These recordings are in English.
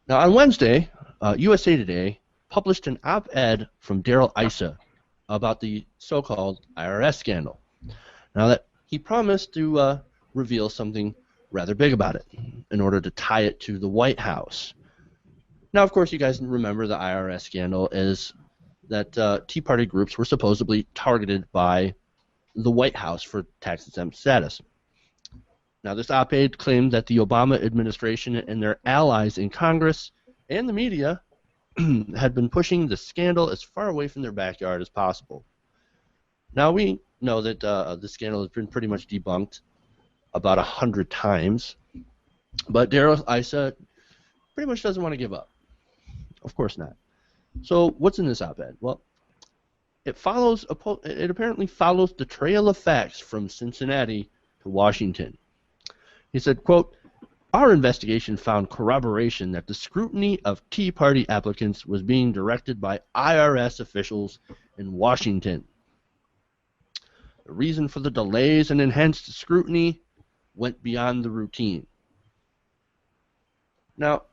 Now, on Wednesday, USA Today published an op-ed from Darrel Issa about the so-called IRS scandal. Now, that he promised to reveal something rather big about it in order to tie it to the White House. Now, of course, you guys remember the IRS scandal is that Tea Party groups were supposedly targeted by the White House for tax-exempt status. Now, this op-ed claimed that the Obama administration and their allies in Congress and the media had been pushing the scandal as far away from their backyard as possible. Now, we know that the scandal has been pretty much debunked about 100 times, but Darrel Issa pretty much doesn't want to give up. Of course not. So, what's in this op-ed? Well, it apparently follows the trail of facts from Cincinnati to Washington. He said, quote, "Our investigation found corroboration that the scrutiny of Tea Party applicants was being directed by IRS officials in Washington. The reason for the delays and enhanced scrutiny went beyond the routine." Now,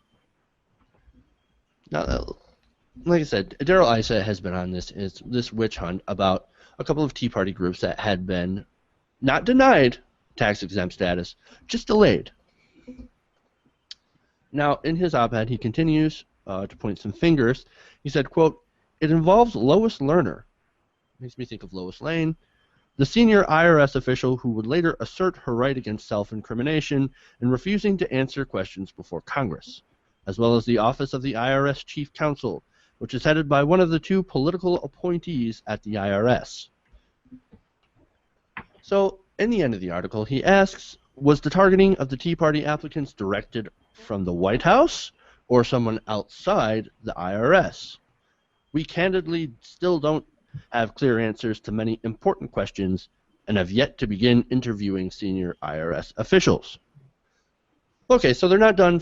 like I said, Darrel Issa has been on this witch hunt about a couple of Tea Party groups that had been not denied tax-exempt status, just delayed. Now, in his op-ed, he continues to point some fingers. He said, quote, "It involves Lois Lerner." Makes me think of Lois Lane, the senior IRS official who would later assert her right against self-incrimination and refusing to answer questions before Congress, as well as the Office of the IRS Chief Counsel, which is headed by one of the two political appointees at the IRS. So, in the end of the article, he asks, was the targeting of the Tea Party applicants directed from the White House or someone outside the IRS? We candidly still don't have clear answers to many important questions and have yet to begin interviewing senior IRS officials. Okay, so they're not done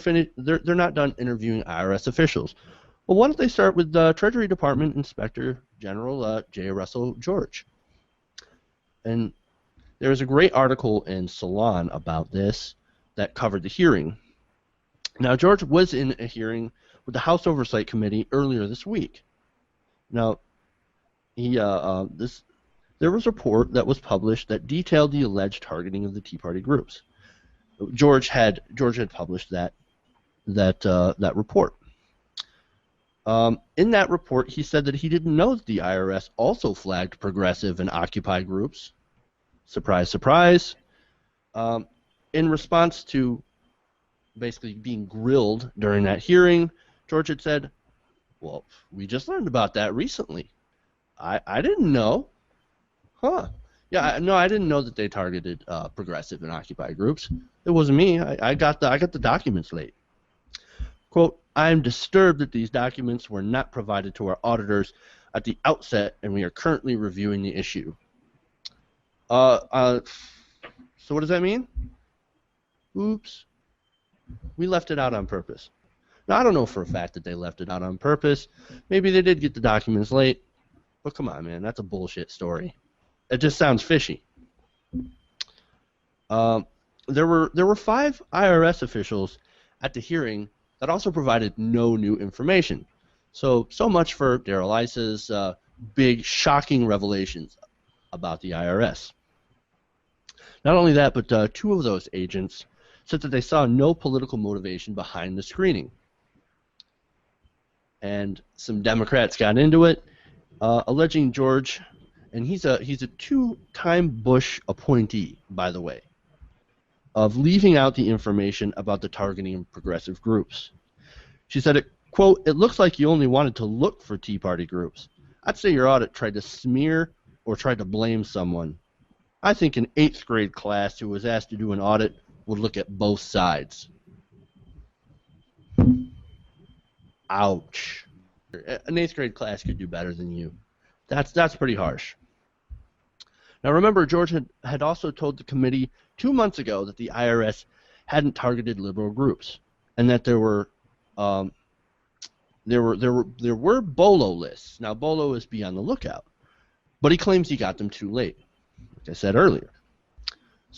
interviewing IRS officials. Well, why don't they start with the Treasury Department Inspector General J. Russell George? And there was a great article in Salon about this that covered the hearing. Now, George was in a hearing with the House Oversight Committee earlier this week. Now, there was a report that was published that detailed the alleged targeting of the Tea Party groups. George had published that report. In that report, he said that he didn't know that the IRS also flagged progressive and Occupy groups. Surprise, surprise. In response to basically being grilled during that hearing, George had said, "Well, we just learned about that recently. I didn't know." Huh. Yeah, no, I didn't know that they targeted progressive and Occupy groups. It wasn't me. I got the documents late. Quote, "I am disturbed that these documents were not provided to our auditors at the outset, and we are currently reviewing the issue." So what does that mean? Oops. We left it out on purpose. Now, I don't know for a fact that they left it out on purpose. Maybe they did get the documents late. But come on, man, that's a bullshit story. It just sounds fishy. There were 5 IRS officials at the hearing that also provided no new information. So much for Darrel Issa's big, shocking revelations about the IRS. Not only that, but 2 of those agents said that they saw no political motivation behind the screening. And some Democrats got into it, alleging George, and he's a 2-time Bush appointee, by the way, of leaving out the information about the targeting of progressive groups. She said, quote, "It looks like you only wanted to look for Tea Party groups. I'd say your audit tried to smear or tried to blame someone. I think an 8th grade class who was asked to do an audit would look at both sides." Ouch. An 8th grade class could do better than you. That's pretty harsh. Now remember, George had also told the committee 2 months ago that the IRS hadn't targeted liberal groups, and that there were BOLO lists. Now BOLO is be on the lookout, but he claims he got them too late, like I said earlier.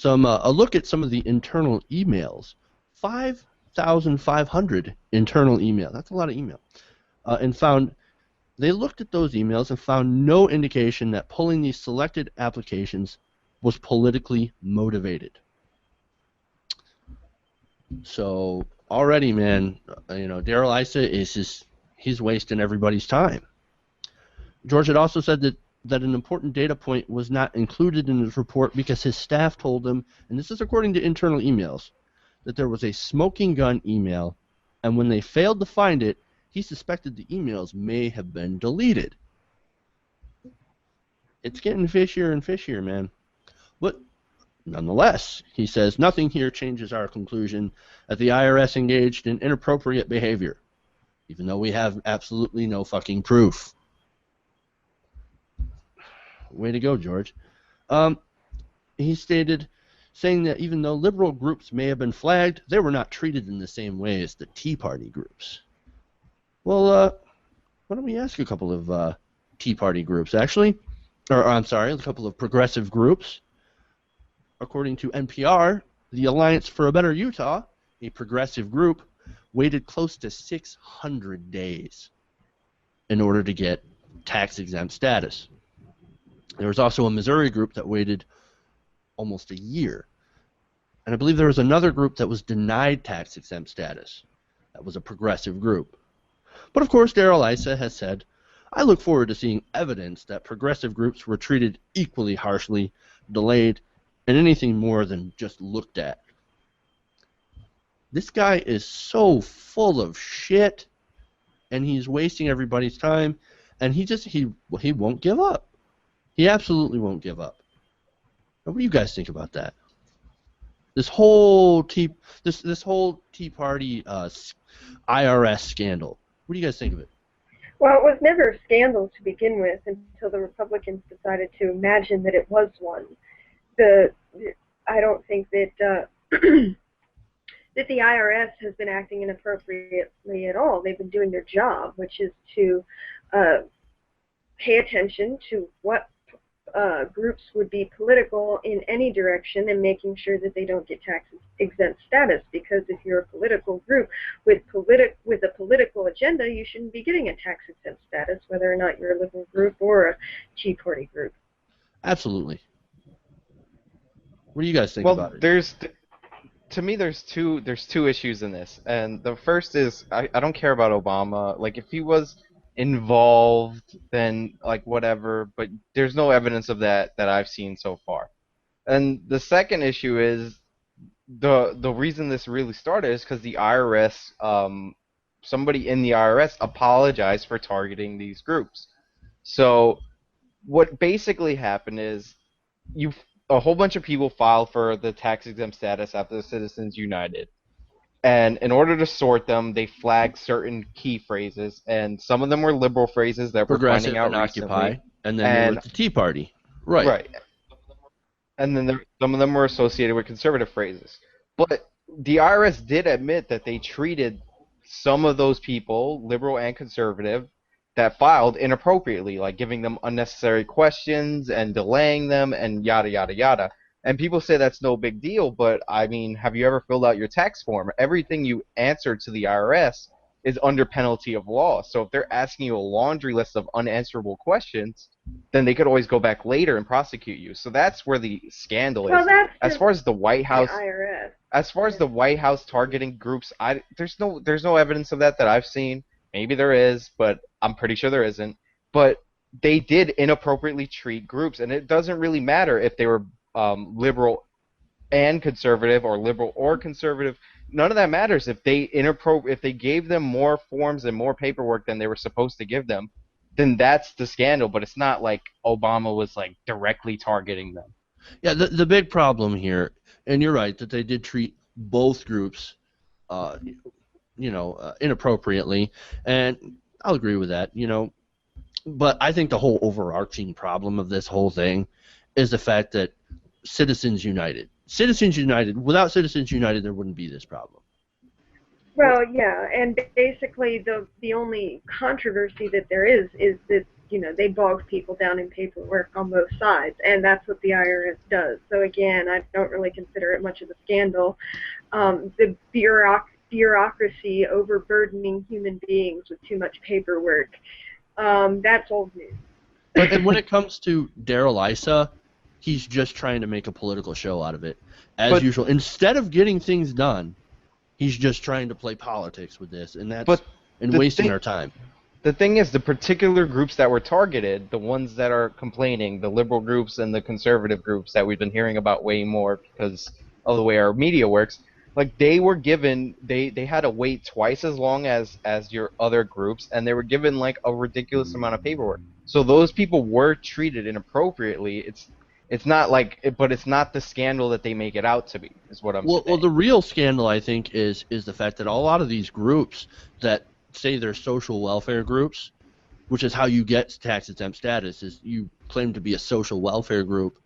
A look at some of the internal emails. 5 8,500 internal email. That's a lot of email. And they looked at those emails and found no indication that pulling these selected applications was politically motivated. So already, man, Darrel Issa he's wasting everybody's time. George had also said that an important data point was not included in his report because his staff told him, and this is according to internal emails, that there was a smoking gun email, and when they failed to find it, he suspected the emails may have been deleted. It's getting fishier and fishier, man. But nonetheless, he says, nothing here changes our conclusion that the IRS engaged in inappropriate behavior, even though we have absolutely no fucking proof. Way to go, George. He stated, saying that even though liberal groups may have been flagged, they were not treated in the same way as the Tea Party groups. Well, why don't we ask a couple of Tea Party groups, actually? Or, I'm sorry, a couple of progressive groups. According to NPR, the Alliance for a Better Utah, a progressive group, waited close to 600 days in order to get tax-exempt status. There was also a Missouri group that waited almost a year. And I believe there was another group that was denied tax-exempt status. That was a progressive group. But of course, Darrel Issa has said, I look forward to seeing evidence that progressive groups were treated equally harshly, delayed, and anything more than just looked at. This guy is so full of shit, and he's wasting everybody's time, and he won't give up. He absolutely won't give up. Now, what do you guys think about that? This whole Tea Party IRS scandal. What do you guys think of it? Well, it was never a scandal to begin with until the Republicans decided to imagine that it was one. I don't think that that the IRS has been acting inappropriately at all. They've been doing their job, which is to pay attention to what groups would be political in any direction and making sure that they don't get tax-exempt status, because if you're a political group with a political agenda, you shouldn't be getting a tax-exempt status, whether or not you're a liberal group or a Tea Party group. Absolutely. What do you guys think about it? To me, there's two issues in this, and the first is I don't care about Obama. Like, if he was involved, then like whatever, but there's no evidence of that I've seen so far. And the second issue is the reason this really started is because the IRS, somebody in the IRS apologized for targeting these groups. So what basically happened is a whole bunch of people filed for the tax-exempt status after the Citizens United. And in order to sort them, they flagged certain key phrases, and some of them were liberal phrases that were finding out recently. Occupy, and then the Tea Party. Right. Right. And then some of them were associated with conservative phrases. But the IRS did admit that they treated some of those people, liberal and conservative, that filed inappropriately, like giving them unnecessary questions and delaying them and yada, yada, yada. And people say that's no big deal, but I mean, have you ever filled out your tax form? Everything you answer to the IRS is under penalty of law. So if they're asking you a laundry list of unanswerable questions, then they could always go back later and prosecute you. So that's where the scandal is. As far as the White House, as far as the White House targeting groups, there's no evidence of that I've seen. Maybe there is, but I'm pretty sure there isn't. But they did inappropriately treat groups, and it doesn't really matter if they were liberal and conservative, or liberal or conservative. None of that matters. If they gave them more forms and more paperwork than they were supposed to give them, then that's the scandal. But it's not like Obama was like directly targeting them. Yeah, the big problem here, and you're right that they did treat both groups, inappropriately, and I'll agree with that. But I think the whole overarching problem of this whole thing is the fact that Citizens United, without Citizens United, there wouldn't be this problem. Well, yeah, and basically the only controversy that there is that, they bog people down in paperwork on both sides, and that's what the IRS does. So again, I don't really consider it much of a scandal. The bureaucracy overburdening human beings with too much paperwork. That's old news. And when it comes to Darrel Issa, he's just trying to make a political show out of it, as But- usual. Instead of getting things done, he's just trying to play politics with this, and wasting our time. The thing is, the particular groups that were targeted, the ones that are complaining, the liberal groups and the conservative groups that we've been hearing about way more because of the way our media works, like they were given, they had to wait twice as long as your other groups, and they were given like a ridiculous amount of paperwork. So those people were treated inappropriately. It's not like, but it's not the scandal that they make it out to be, is what I'm saying. Well, the real scandal, I think, is the fact that a lot of these groups that say they're social welfare groups, which is how you get tax-exempt status, is you claim to be a social welfare group,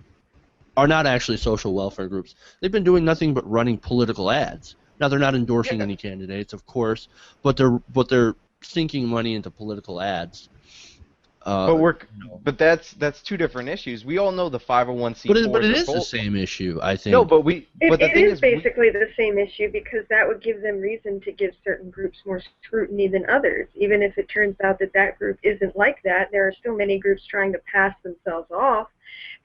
are not actually social welfare groups. They've been doing nothing but running political ads. Now, they're not endorsing any candidates, of course, but they're sinking money into political ads. But that's two different issues. We all know the 501c4s. But it is the same issue, I think. No, but the thing is basically the same issue, because that would give them reason to give certain groups more scrutiny than others. Even if it turns out that that group isn't like that, there are still many groups trying to pass themselves off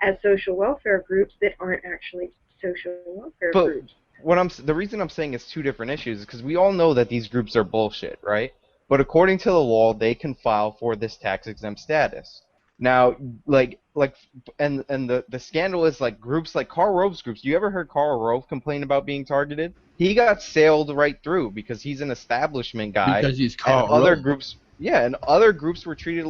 as social welfare groups that aren't actually social welfare groups. The reason I'm saying it's two different issues is because we all know that these groups are bullshit, right? But according to the law, they can file for this tax-exempt status. Now, and the scandal is like groups like Karl Rove's groups. You ever heard Karl Rove complain about being targeted? He got sailed right through because he's an establishment guy. Because he's Karl Rove. And other groups were treated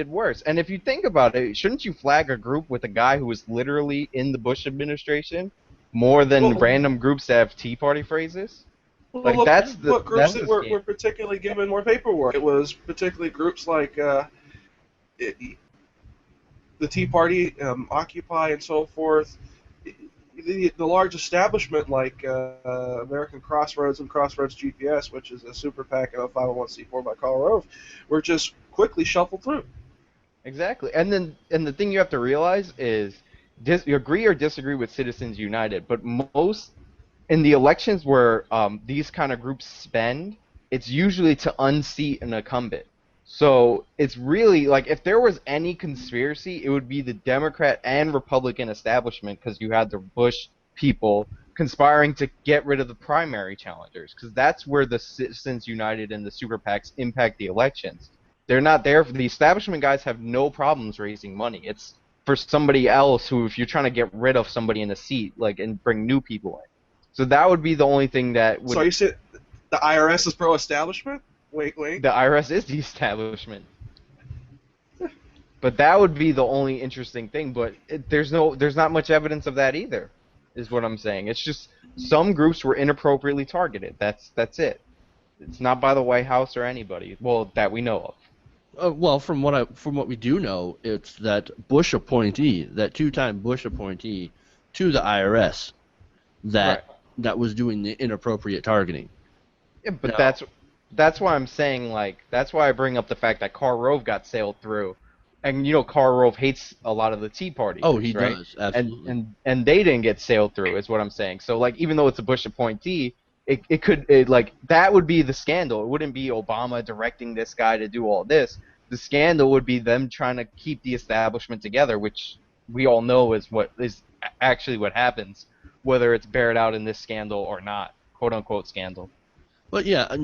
worse. And if you think about it, shouldn't you flag a group with a guy who was literally in the Bush administration more than random groups that have Tea Party phrases? Well, what groups that were particularly given more paperwork? It was particularly groups like the Tea Party, Occupy, and so forth. The large establishment like American Crossroads and Crossroads GPS, which is a super PAC and a 501c4 by Karl Rove, were just quickly shuffled through. Exactly, and the thing you have to realize is, you agree or disagree with Citizens United, but most in the elections where these kind of groups spend, it's usually to unseat an incumbent. So it's really like, if there was any conspiracy, it would be the Democrat and Republican establishment, because you had the Bush people conspiring to get rid of the primary challengers, because that's where the Citizens United and the super PACs impact the elections. They're not there. The establishment guys have no problems raising money. It's for somebody else who, if you're trying to get rid of somebody in the seat, like, and bring new people in. So that would be the only thing that would... So you said the IRS is pro-establishment? Wait. The IRS is the establishment. But that would be the only interesting thing. But there's not much evidence of that either, is what I'm saying. It's just some groups were inappropriately targeted. That's it. It's not by the White House or anybody, well, that we know of. Well, from what we do know, it's that Bush appointee, that two-time Bush appointee to the IRS, that was doing the inappropriate targeting. Yeah, but that's why I'm saying, like, that's why I bring up the fact that Karl Rove got sailed through, and Karl Rove hates a lot of the Tea Party. Oh, groups, he right? does, absolutely. And they didn't get sailed through, is what I'm saying. So, like, even though it's a Bush appointee, that would be the scandal. It wouldn't be Obama directing this guy to do all this. The scandal would be them trying to keep the establishment together, which we all know is what is actually what happens, whether it's bared out in this scandal or not, quote-unquote scandal. But yeah,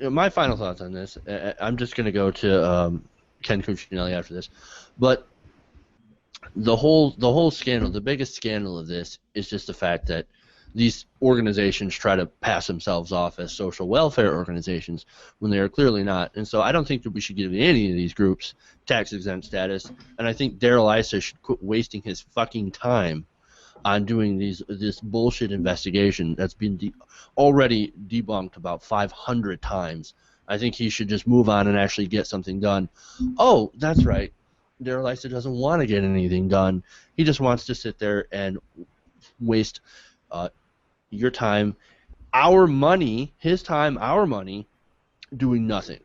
my final thoughts on this, I'm just going to go to Ken Cuccinelli after this, but the whole scandal, the biggest scandal of this is just the fact that these organizations try to pass themselves off as social welfare organizations when they are clearly not. And so I don't think that we should give any of these groups tax-exempt status, and I think Darrel Issa should quit wasting his fucking time on doing this bullshit investigation that's been already debunked about 500 times. I think he should just move on and actually get something done. Oh, that's right. Darrel Issa doesn't want to get anything done. He just wants to sit there and waste your time, our money, his time, our money, doing nothing.